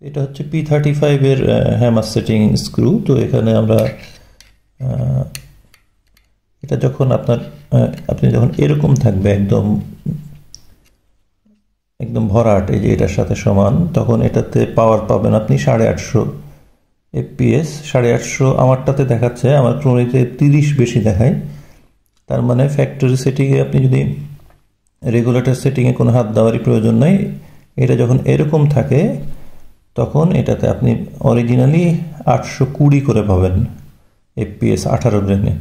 এটা হচ্ছে P35 এর হ্যামার সেটিং স্ক্রু। তো এখানে আমরা এটা যখন আপনি যখন এরকম থাকবে একদম ভরাট, এই যে এটার সাথে সমান, তখন এটাতে পাওয়ার পাবেন আপনি 850 FPS। 850 আমারটাতে দেখাচ্ছে, আমার ক্রোনোতে 30 বেশি দেখায়। তার মানে ফ্যাক্টরি সেটিংয়ে আপনি যদি রেগুলেটর সেটিংয়ে কোনো হাত দেওয়ারই প্রয়োজন নাই। এটা যখন এরকম থাকে তখন এটাতে আপনি অরিজিনালি 820 করে পাবেন FPS 18 গ্রেনে।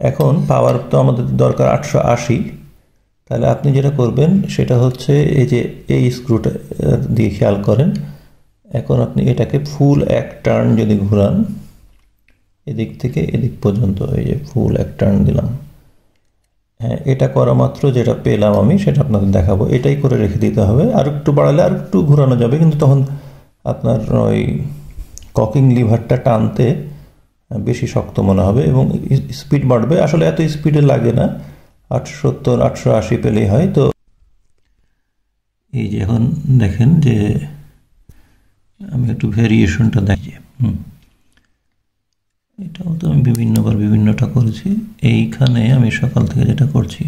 এখন পাওয়ার তো আমাদের দরকার 880। তাহলে আপনি যেটা করবেন সেটা হচ্ছে এই যে এই স্ক্রুটা দিয়ে খেয়াল করেন। এখন আপনি এটাকে ফুল এক টার্ন যদি ঘোরান, এদিক থেকে এদিক পর্যন্ত, এই যে ফুল এক টার্ন দিলাম, হ্যাঁ, এটা করা মাত্র যেটা পেলাম আমি সেটা আপনাদের দেখাবো। এটাই করে রেখে দিতে হবে। আর একটু বাড়ালে আর একটু ঘোরানো যাবে, কিন্তু তখন আপনার ওই ককিং লিভারটা টানতে বেশি শক্ত মনে হবে এবং স্পিড বাড়বে। আসলে এত স্পিডে লাগে না, 870 880 পেলেই হয়। তো এই যে এখন দেখেন যে আমি একটু ভেরিয়েশনটা দেখি। এটাও তো আমি বিভিন্নবার বিভিন্নটা করেছি। এইখানে আমি সকাল থেকে যেটা করছি,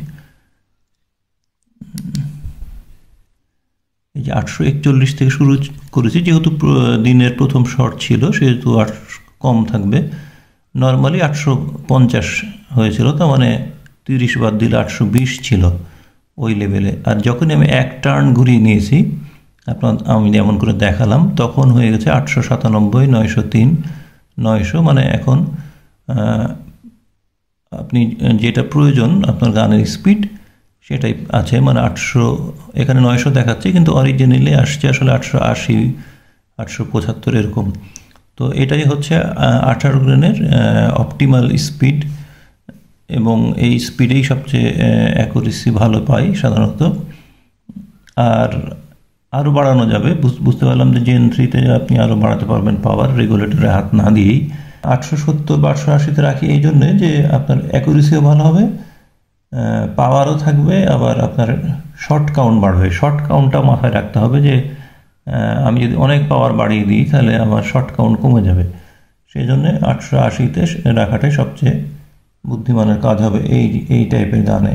এই যে 841 থেকে শুরু করেছি, যেহেতু দিনের প্রথম শর্ট ছিল সেহেতু কম থাকবে। নর্মালি 850 হয়েছিল, তার মানে 30 বাদ দিলে 820 ছিল ওই লেভেলে। আর যখনই আমি এক টার্ন ঘুরিয়ে নিয়েছি আমি যেমন করে দেখালাম, তখন হয়ে গেছে 897, 903, 900। মানে এখন আপনি যেটা প্রয়োজন আপনার গানের স্পিড সেটাই আছে, মানে 800, এখানে 900 দেখাচ্ছে কিন্তু অরিজিনালি আসছে আসলে 880, 875 এরকম। তো এটাই হচ্ছে 18 গ্রেনের অপটিমাল স্পিড, এবং এই স্পিডেই সবচেয়ে অ্যাকুরেসি ভালো পাই সাধারণত। আর আরও বাড়ানো যাবে, বুঝতে পারলাম যে Gen 3-তে আপনি আরও বাড়াতে পারবেন পাওয়ার, রেগুলেটরে হাত না দিয়েই। 870 বা 880-তে রাখি এই জন্যে যে আপনার অ্যাকুরেসিও ভালো হবে, পাওয়ারও থাকবে, আবার আপনার শর্ট কাউন্ট বাড়বে। শর্ট কাউন্টটা মাথায় রাখতে হবে যে আমি যদি অনেক পাওয়ার বাড়িয়ে দিই তাহলে আমার শর্ট কাউন্ট কমে যাবে। সেই জন্যে 880-তে রাখাটাই সবচেয়ে বুদ্ধিমানের কাজ হবে এই টাইপের গানে।